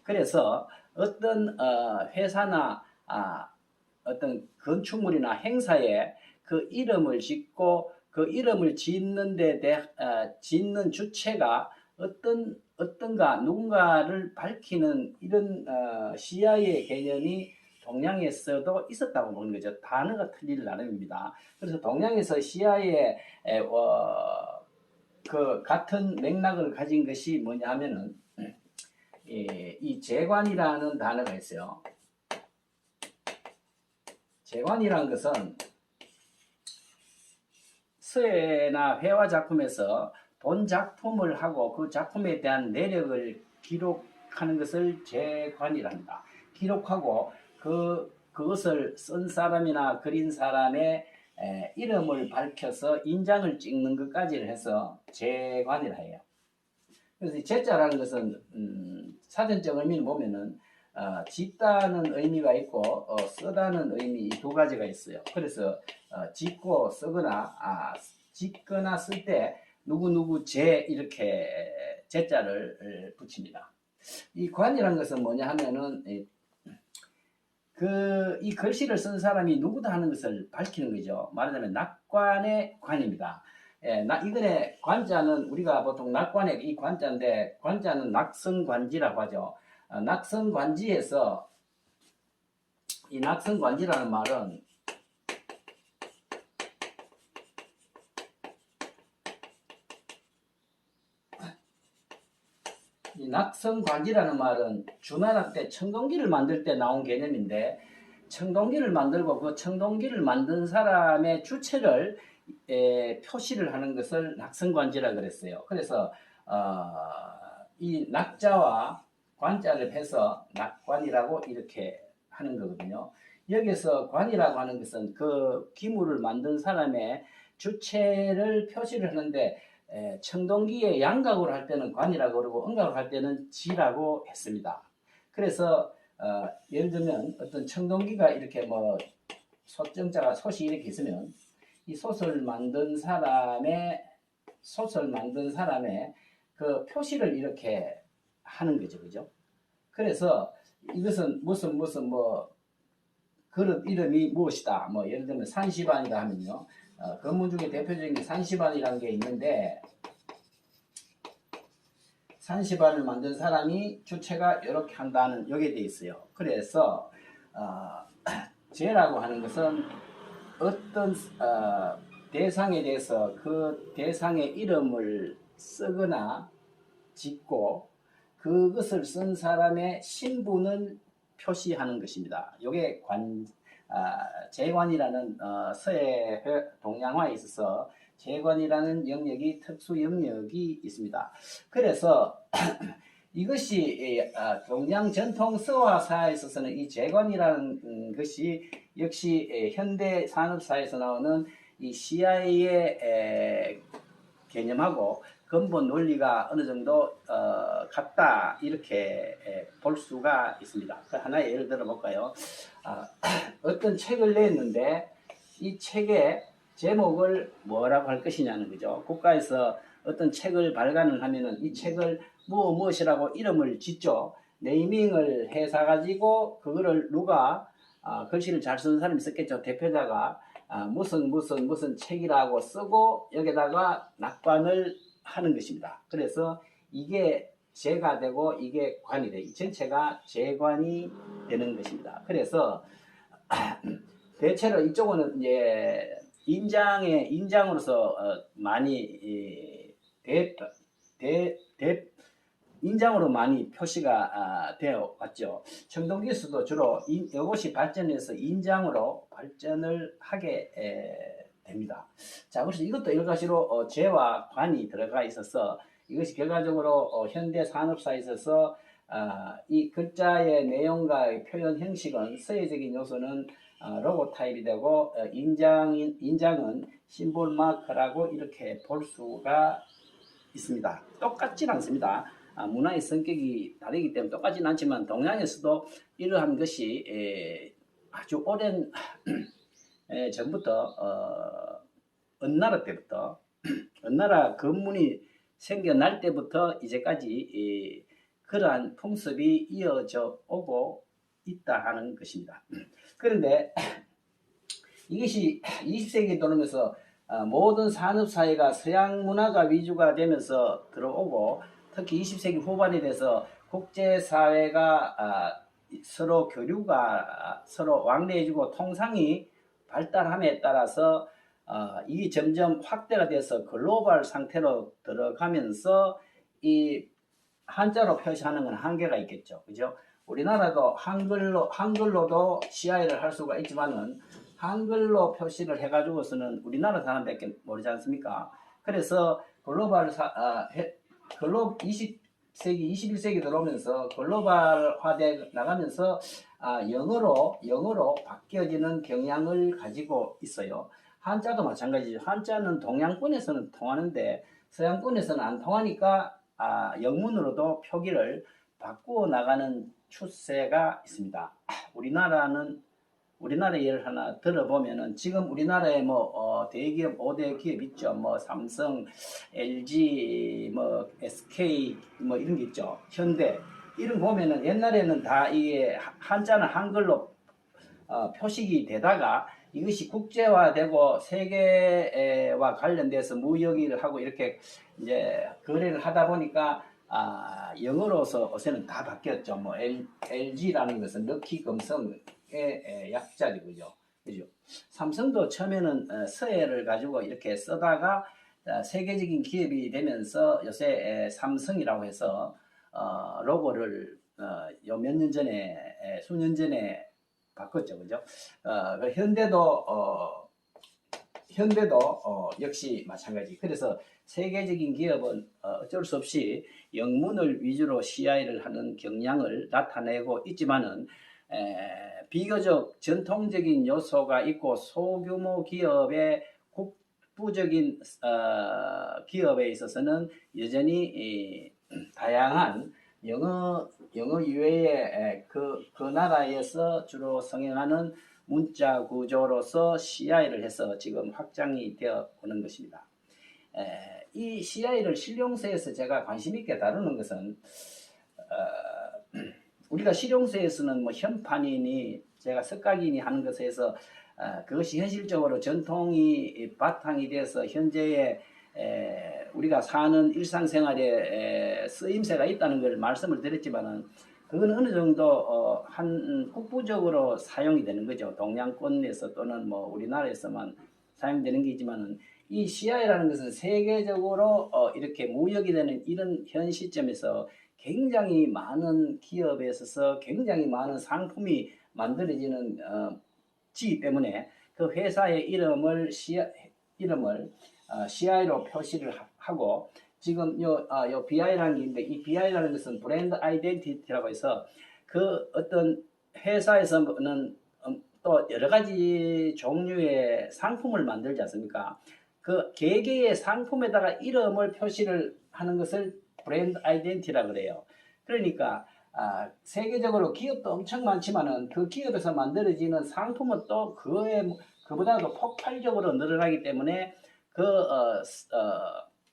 그래서 어떤 회사나 어떤 건축물이나 행사에 그 이름을 짓고 그 이름을 짓는 주체가 어떤가 누군가를 밝히는 이런 CIA의 개념이 동양에서도 있었다고 보는 거죠. 단어가 틀릴 나름입니다. 그래서 동양에서 CIA의 그 같은 맥락을 가진 것이 뭐냐 하면은 이 재관이라는 단어가 있어요. 재관이라는 것은 서예나 회화 작품에서 본 작품을 하고 그 작품에 대한 내력을 기록하는 것을 재관이랍니다. 기록하고 그것을 쓴 사람이나 그린 사람의 이름을 밝혀서 인장을 찍는 것까지를 해서 재관이라 해요. 그래서 제자라는 것은 사전적 의미를 보면은 짓다는 의미가 있고 쓰다는 의미 이 두 가지가 있어요. 그래서 짓고 쓰거나 짓거나 쓸 때 누구누구 제 이렇게 제자를 붙입니다. 이 관이라는 것은 뭐냐 하면은 이 글씨를 쓴 사람이 누구다 하는 것을 밝히는 거죠. 말하자면 낙관의 관입니다. 이번에 관자는 우리가 보통 낙관의 이 관자인데 관자는 낙성관지라고 하죠. 낙성관지에서 이 낙성관지라는 말은 이 낙성관지라는 말은 주나라 때 청동기를 만들 때 나온 개념인데 청동기를 만들고 그 청동기를 만든 사람의 주체를 표시를 하는 것을 낙성관지라 그랬어요. 그래서 이 낙자와 관자를 해서 낙관이라고 이렇게 하는 거거든요. 여기서 관이라고 하는 것은 그 기물을 만든 사람의 주체를 표시를 하는데 청동기의 양각으로 할 때는 관이라고 그러고 음각으로 할 때는 지라고 했습니다. 그래서 예를 들면 어떤 청동기가 이렇게 뭐 소정자가 솥이 이렇게 있으면 이 솥을 만든 사람의 그 표시를 이렇게 하는 거죠, 그죠? 그래서 이것은 무슨 뭐 그릇 이름이 무엇이다. 뭐 예를 들면 산시반이다 하면요, 건문 중에 대표적인 게 산시반이라는 게 있는데 산시반을 만든 사람이 주체가 이렇게 한다는 여기에 돼 있어요. 그래서 제라고 하는 것은 어떤 대상에 대해서 그 대상의 이름을 쓰거나 짓고 그것을 쓴 사람의 신분을 표시하는 것입니다. 이게 재관이라는 서예 동양화에 있어서 재관이라는 영역이 특수 영역이 있습니다. 그래서 이것이 동양 전통 서화사에 있어서는 이 재관이라는 것이 역시 현대 산업사에서 나오는 이 CIA의 개념하고 근본 논리가 어느 정도 같다 이렇게 볼 수가 있습니다. 하나의 예를 들어 볼까요? 어떤 책을 냈는데 이 책의 제목을 뭐라고 할 것이냐는 거죠. 국가에서 어떤 책을 발간을 하면은 이 책을 무엇이라고 이름을 짓죠. 네이밍을 해서 가지고 그거를 누가 글씨를 잘 쓰는 사람이 썼겠죠. 대표자가 무슨 책이라고 쓰고 여기다가 낙관을 하는 것입니다. 그래서 이게 재가 되고 이게 관이 돼. 이 전체가 재관이 되는 것입니다. 그래서 대체로 이쪽은 이제 인장으로서 많이 인장으로 많이 표시가 되어 왔죠. 청동기에서도 주로 이것이 발전해서 인장으로 발전을 하게 됩니다. 자, 그래서 이것도 여러 가지로 재와 관이 들어가 있어서 이것이 결과적으로 현대 산업사에 있어서 이 글자의 내용과 표현 형식은 서예적인 요소는 로고 타입이 되고 인장은 심볼 마크라고 이렇게 볼 수가 있습니다. 똑같진 않습니다. 문화의 성격이 다르기 때문에 똑같진 않지만 동양에서도 이러한 것이 아주 오랜 전부터 은나라 때부터 은나라 건문이 생겨날 때부터 이제까지 그러한 풍습이 이어져 오고 있다 하는 것입니다. 그런데 이것이 20세기 들어오면서 모든 산업사회가 서양 문화가 위주가 되면서 들어오고 특히 20세기 후반에 돼서 국제사회가 서로 교류가 서로 왕래해주고 통상이 발달함에 따라서 이게 점점 확대가 돼서 글로벌 상태로 들어가면서 이 한자로 표시하는 건 한계가 있겠죠. 그죠? 우리나라도 한글로도 CI를 할 수가 있지만은 한글로 표시를 해가지고서는 우리나라 사람밖에 모르지 않습니까? 그래서 글로벌 20세기, 21세기 들어오면서 글로벌화돼 나가면서 영어로 바뀌어지는 경향을 가지고 있어요. 한자도 마찬가지죠. 한자는 동양권에서는 통하는데 서양권에서는 안 통하니까 영문으로도 표기를 바꾸어 나가는 추세가 있습니다. 우리나라 예를 하나 들어보면은 지금 우리나라에 대기업 5대 기업 있죠. 삼성, LG, SK 이런 게 있죠. 현대 이런 보면은 옛날에는 다 이게 한자는 한글로 표식이 되다가 이것이 국제화되고 세계와 관련돼서 무역을 하고 이렇게 이제 거래를 하다 보니까 영어로서 요새는 다 바뀌었죠. LG라는 것은 럭키 금성의 약자리고요. 그죠? 삼성도 처음에는 서해를 가지고 이렇게 쓰다가 세계적인 기업이 되면서 요새 삼성이라고 해서 로고를 몇 년 전에 수년 전에 바꿨죠. 그죠? 현대도 역시 마찬가지. 그래서 세계적인 기업은 어쩔 수 없이 영문을 위주로 CI를 하는 경향을 나타내고 있지만은 비교적 전통적인 요소가 있고 소규모 기업의 국부적인 기업에 있어서는 여전히 다양한 영어 이외에 그 나라에서 주로 성행하는 문자 구조로서 CI를 해서 지금 확장이 되어 오는 것입니다. 이 CI를 실용서에서 제가 관심 있게 다루는 것은 우리가 실용서에서는 현판이니 제가 석각이니 하는 것에서 그것이 현실적으로 전통이 바탕이 돼서 현재의 우리가 사는 일상생활에 쓰임새가 있다는 걸 말씀을 드렸지만은 그건 어느 정도 한 국부적으로 사용이 되는 거죠. 동양권에서 또는 우리나라에서만 사용되는 게 있지만은 이 CI라는 것은 세계적으로 이렇게 무역이 되는 이런 현 시점에서 굉장히 많은 기업에 있어서 굉장히 많은 상품이 만들어지는 지기 때문에 그 회사의 이름을 CI로 표시를 하고 지금 요 BI라는 게 있는데 이 BI라는 것은 브랜드 아이덴티티라고 해서 그 어떤 회사에서는 또 여러 가지 종류의 상품을 만들지 않습니까? 그 개개의 상품에다가 이름을 표시를 하는 것을 브랜드 아이덴티티라고 그래요. 그러니까 세계적으로 기업도 엄청 많지만은 그 기업에서 만들어지는 상품은 또 그보다도 폭발적으로 늘어나기 때문에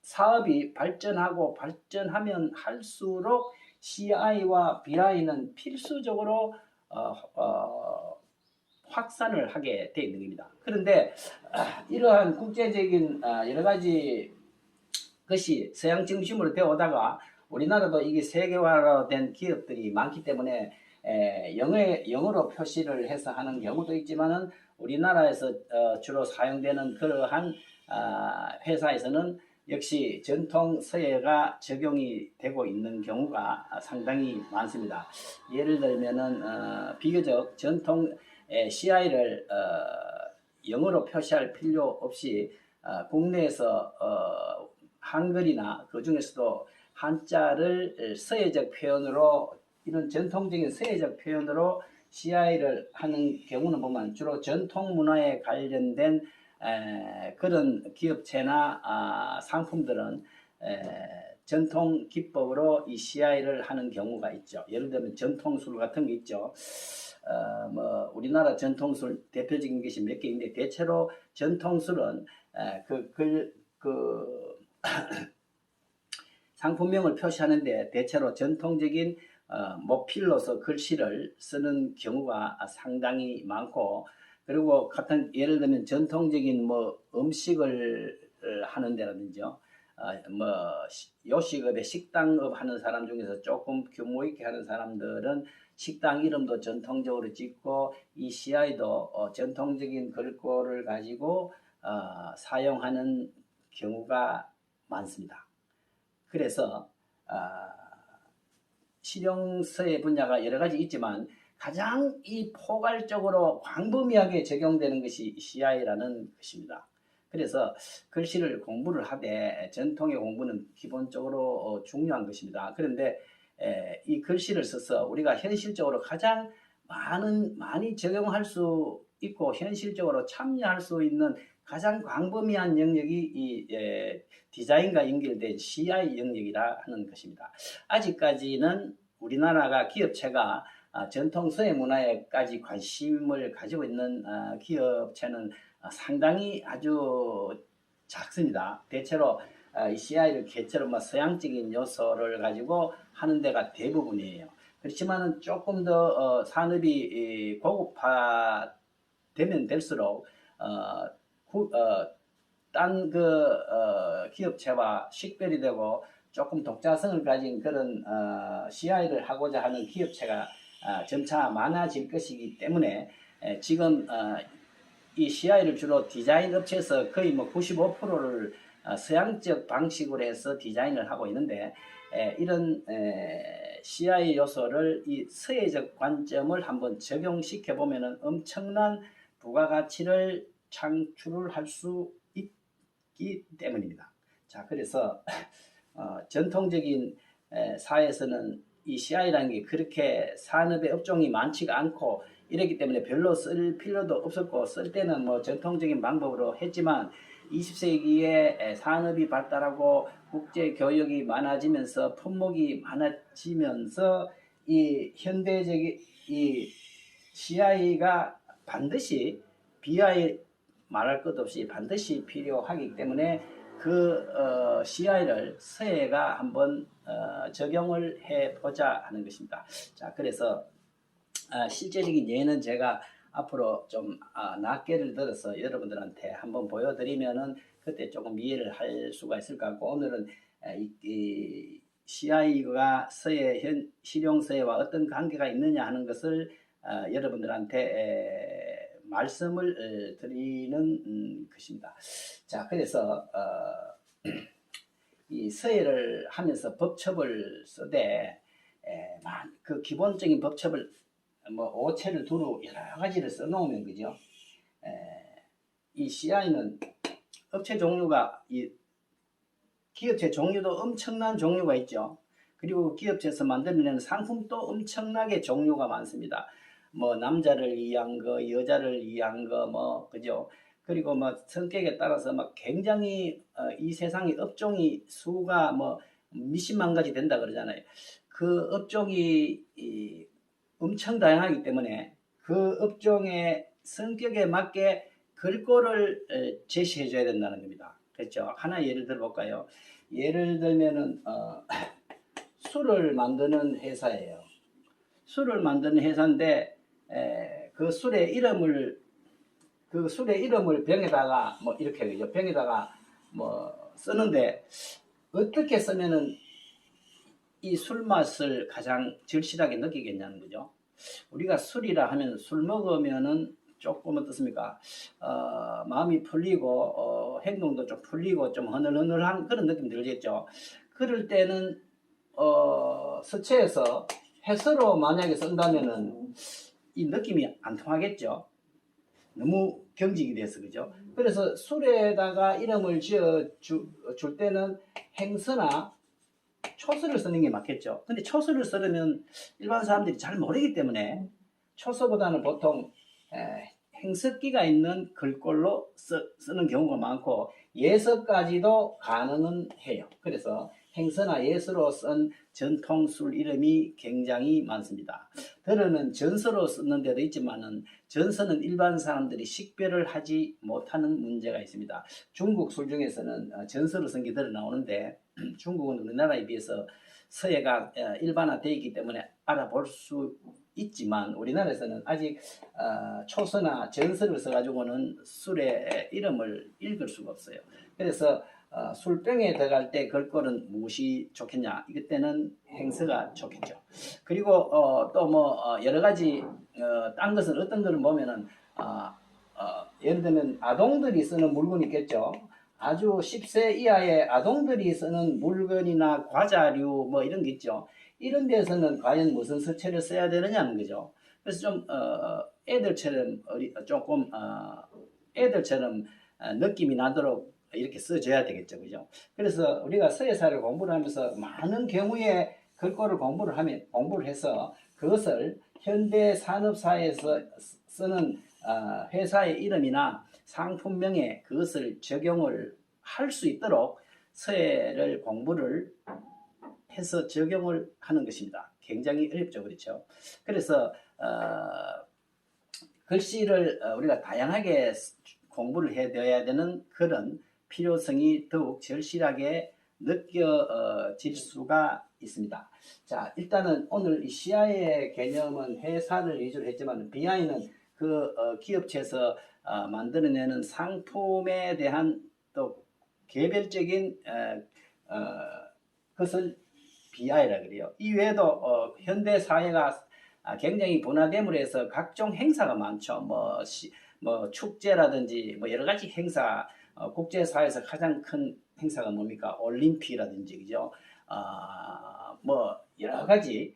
사업이 발전하면 할수록 CI와 BI는 필수적으로 확산을 하게 되어 있는 겁니다. 그런데 이러한 국제적인 여러 가지 것이 서양 중심으로 되어 오다가 우리나라도 이게 세계화로 된 기업들이 많기 때문에 영어로 표시를 해서 하는 경우도 있지만은 우리나라에서 주로 사용되는 그러한 회사에서는 역시 전통 서예가 적용이 되고 있는 경우가 상당히 많습니다. 예를 들면은 비교적 전통 CI를 영어로 표시할 필요 없이 국내에서 한글이나 그 중에서도 한자를 서예적 표현으로 이런 전통적인 서예적 표현으로 CI를 하는 경우는 보면 주로 전통 문화에 관련된 그런 기업체나 상품들은 전통 기법으로 이 CI를 하는 경우가 있죠. 예를 들면 전통술 같은 게 있죠. 우리나라 전통술 대표적인 것이 몇 개 있는데 대체로 전통술은 상품명을 표시하는데 대체로 전통적인 모필로서 글씨를 쓰는 경우가 상당히 많고, 그리고 같은 예를 들면 전통적인 뭐 음식을 하는 데라든지 뭐 요식업에 식당업 하는 사람 중에서 조금 규모 있게 하는 사람들은 식당 이름도 전통적으로 짓고 이 CI도 전통적인 글꼴을 가지고 사용하는 경우가 많습니다. 그래서 실용서의 분야가 여러 가지 있지만 가장 이 포괄적으로 광범위하게 적용되는 것이 CI라는 것입니다. 그래서 글씨를 공부를 하되 전통의 공부는 기본적으로 중요한 것입니다. 그런데 이 글씨를 써서 우리가 현실적으로 가장 많이 적용할 수 있고 현실적으로 참여할 수 있는 가장 광범위한 영역이 이 디자인과 연결된 CI 영역이라 하는 것입니다. 아직까지는 우리나라가 기업체가 전통 서예 문화에까지 관심을 가지고 있는 기업체는 상당히 아주 작습니다. 대체로 CI를 개체로 서양적인 요소를 가지고 하는 데가 대부분이에요. 그렇지만 조금 더 산업이 고급화되면 될수록 딴 기업체와 식별이 되고 조금 독자성을 가진 그런 CI를 하고자 하는 기업체가 점차 많아질 것이기 때문에 지금 이 CI를 주로 디자인 업체에서 거의 뭐 95%를 서양적 방식으로 해서 디자인을 하고 있는데 이런 CI 요소를 이 서예적 관점을 한번 적용시켜 보면은 엄청난 부가가치를 창출을 할 수 있기 때문입니다. 자, 그래서 전통적인 사회에서는 이 CI라는 게 그렇게 산업의 업종이 많지가 않고 이랬기 때문에 별로 쓸 필요도 없었고 쓸 때는 뭐 전통적인 방법으로 했지만 20세기에 산업이 발달하고 국제 교역이 많아지면서 품목이 많아지면서 이 현대적인 이 CI가 반드시 BI 말할 것 없이 반드시 필요하기 때문에 그 CI를 서예가 한번 적용을 해보자 하는 것입니다. 자, 그래서 실제적인 예는 제가 앞으로 좀 낱개를 들어서 여러분들한테 한번 보여드리면은 그때 조금 이해를 할 수가 있을 것 같고, 오늘은 이 CI가 실용서예와 어떤 관계가 있느냐 하는 것을 여러분들한테 말씀을 드리는 것입니다. 자, 그래서 이 서예를 하면서 법첩을 쓰되 그 기본적인 법첩을 뭐 오체를 두루 여러 가지를 써놓으면 그죠? 이 CI는 업체 종류가 이 기업체 종류도 엄청난 종류가 있죠. 그리고 기업체에서 만들어내는 상품도 엄청나게 종류가 많습니다. 뭐 남자를 위한 거, 여자를 위한 거, 뭐 그죠? 그리고 뭐 성격에 따라서 막 굉장히 이 세상의 업종이 수가 뭐 몇십만 가지 된다 그러잖아요. 그 업종이 엄청 다양하기 때문에 그 업종의 성격에 맞게 글꼴을 제시해 줘야 된다는 겁니다. 그렇죠? 하나 예를 들어 볼까요? 예를 들면은 술을 만드는 회사예요. 술을 만드는 회사인데 그 술의 이름을 병에다가 뭐 이렇게 그죠? 병에다가 뭐 쓰는데 어떻게 쓰면은 이 술 맛을 가장 절실하게 느끼겠냐는 거죠. 우리가 술이라 하면 술 먹으면은 조금 어떻습니까? 마음이 풀리고 행동도 좀 풀리고 좀 허늘허늘한 그런 느낌 들겠죠. 그럴 때는 서체에서 해서로 만약에 쓴다면은 이 느낌이 안 통하겠죠. 너무 경직이 돼서 그죠. 그래서 술에다가 이름을 지어 줄 때는 행서나 초서를 쓰는 게 맞겠죠. 근데 초서를 쓰려면 일반 사람들이 잘 모르기 때문에 초서보다는 보통 행석기가 있는 글꼴로 쓰는 경우가 많고 예서까지도 가능은 해요. 그래서 행서나 예서로 쓴 전통술 이름이 굉장히 많습니다. 들어는 전서로 쓰는 데도 있지만은 전서는 일반 사람들이 식별을 하지 못하는 문제가 있습니다. 중국 술 중에서는 전서로 쓴 게 들어 나오는데 중국은 우리나라에 비해서 서예가 일반화되어 있기 때문에 알아볼 수 있지만 우리나라에서는 아직 초서나 전서를 써가지고는 술의 이름을 읽을 수가 없어요. 그래서 술병에 들어갈 때 글꼴은 무엇이 좋겠냐? 이때는 행서가 좋겠죠. 그리고 또 뭐 여러 가지 딴 것은 어떤 거를 보면은 예를 들면 아동들이 쓰는 물건이 있겠죠. 아주 10세 이하의 아동들이 쓰는 물건이나 과자류 뭐 이런 게 있죠. 이런 데서는 과연 무슨 서체를 써야 되느냐는 거죠. 그래서 좀 애들처럼 조금 애들처럼 느낌이 나도록 이렇게 써줘야 되겠죠, 그죠? 그래서 우리가 서예사를 공부를 하면서 많은 경우에 글꼴을 공부를 해서 그것을 현대 산업사에서 쓰는 회사의 이름이나 상품명에 그것을 적용을 할 수 있도록 서예를 공부를 해서 적용을 하는 것입니다. 굉장히 어렵죠, 그렇죠? 그래서 글씨를 우리가 다양하게 공부를 해야 되는 그런 필요성이 더욱 절실하게 느껴질 수가 있습니다. 자, 일단은 오늘 이 CI의 개념은 회사를 위주로 했지만 BI는 그 기업체에서 만들어내는 상품에 대한 또 개별적인 것을 BI라 그래요. 이외에도 현대 사회가 굉장히 분화됨으로 해서 각종 행사가 많죠. 뭐 축제라든지 뭐 여러 가지 행사, 국제사회에서 가장 큰 행사가 뭡니까? 올림픽이라든지 그죠? 뭐 여러 가지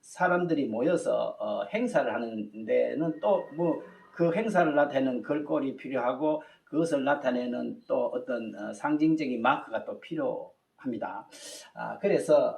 사람들이 모여서 행사를 하는 데는 또 뭐 그 행사를 나타내는 글꼴이 필요하고 그것을 나타내는 또 어떤 상징적인 마크가 또 필요합니다. 그래서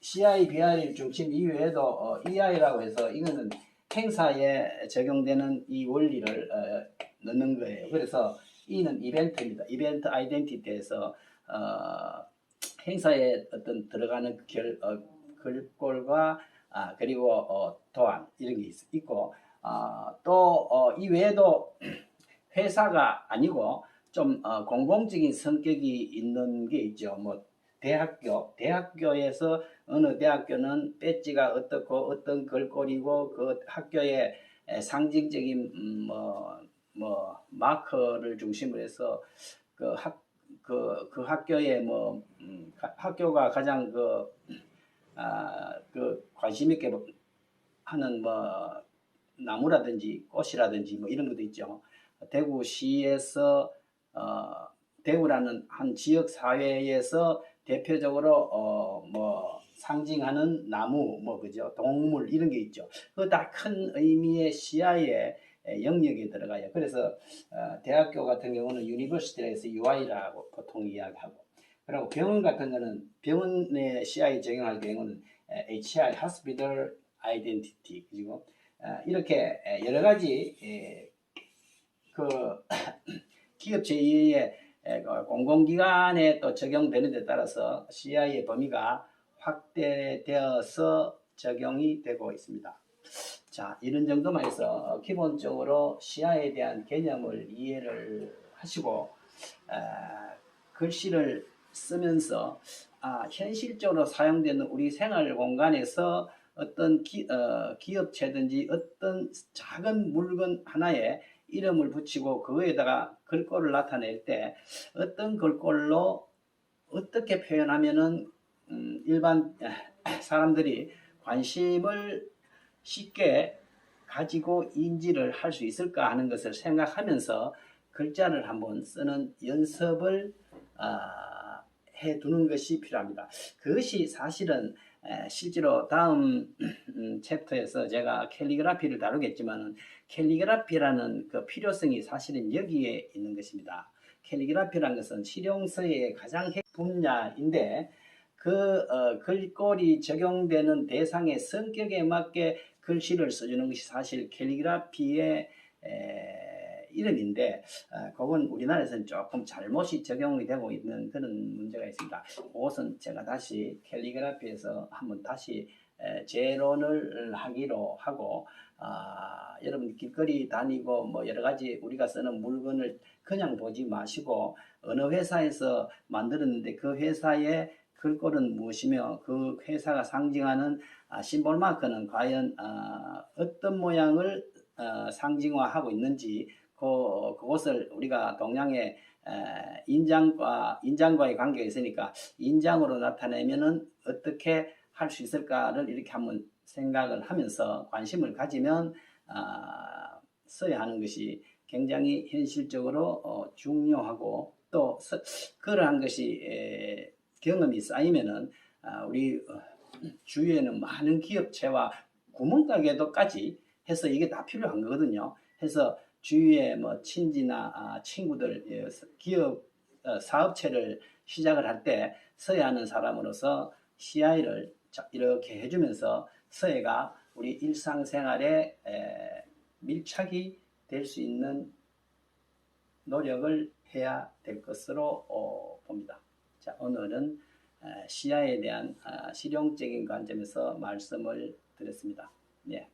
CI, BI 중심 이외에도 EI라고 해서 이거는 행사에 적용되는 이 원리를 넣는 거예요. 그래서 E는 이벤트입니다. 이벤트 아이덴티티에서 행사에 어떤 들어가는 글꼴과 그리고 도안 이런 게 있고 또 이외에도 회사가 아니고 좀 공공적인 성격이 있는 게 있죠. 뭐 대학교에서 어느 대학교는 배지가 어떻고 어떤 글꼴이고 그 학교의 상징적인 마커를 중심으로 해서 그 학교의 학교가 가장 그 관심 있게 하는 나무라든지 꽃이라든지 뭐 이런 것도 있죠. 대구시에서 대구라는 한 지역 사회에서 대표적으로 상징하는 나무 그죠? 동물 이런 게 있죠. 그 다 큰 의미의 시야의 영역에 들어가요. 그래서 대학교 같은 경우는 유니버시티라 해서 UI라고 보통 이야기하고, 그리고 병원 같은 거는 병원의 시야에 적용할 경우는 HI, Hospital Identity, 그리고 이렇게 여러 가지 그 기업 제2의 공공기관에 또 적용되는 데 따라서 CI의 범위가 확대되어서 적용이 되고 있습니다. 자, 이런 정도만 해서 기본적으로 CI에 대한 개념을 이해를 하시고 글씨를 쓰면서 현실적으로 사용되는 우리 생활 공간에서 어떤 기업체든지 어떤 작은 물건 하나에 이름을 붙이고 그거에다가 글꼴을 나타낼 때 어떤 글꼴로 어떻게 표현하면은 일반 사람들이 관심을 쉽게 가지고 인지를 할 수 있을까 하는 것을 생각하면서 글자를 한번 쓰는 연습을 해두는 것이 필요합니다. 그것이 사실은 실제로 다음 챕터에서 제가 캘리그라피를 다루겠지만 캘리그라피라는 그 필요성이 사실은 여기에 있는 것입니다. 캘리그라피라는 것은 실용서예의 가장 핵 분야인데 그 글꼴이 적용되는 대상의 성격에 맞게 글씨를 써주는 것이 사실 캘리그라피의 이름인데 그건 우리나라에서는 조금 잘못이 적용이 되고 있는 그런 문제가 있습니다. 그것은 제가 다시 캘리그라피에서 한번 다시 재론을 하기로 하고 여러분 길거리 다니고 뭐 여러 가지 우리가 쓰는 물건을 그냥 보지 마시고 어느 회사에서 만들었는데 그 회사의 글꼴은 무엇이며 그 회사가 상징하는 심볼 마크는 과연 어떤 모양을 상징화하고 있는지 그것을 우리가 동양의 인장과의 관계가 있으니까 인장으로 나타내면은 어떻게 할 수 있을까를 이렇게 한번 생각을 하면서 관심을 가지면 써야 하는 것이 굉장히 현실적으로 중요하고 또 그러한 것이 경험이 쌓이면은 우리 주위에는 많은 기업체와 구멍가게도까지 해서 이게 다 필요한 거거든요. 해서 주위에 뭐 친지나 친구들 기업 사업체를 시작을 할 때 서야 하는 사람으로서 CI를 이렇게 해주면서 서예가 우리 일상생활에 밀착이 될 수 있는 노력을 해야 될 것으로 봅니다. 자, 오늘은 CI에 대한 실용적인 관점에서 말씀을 드렸습니다. 네.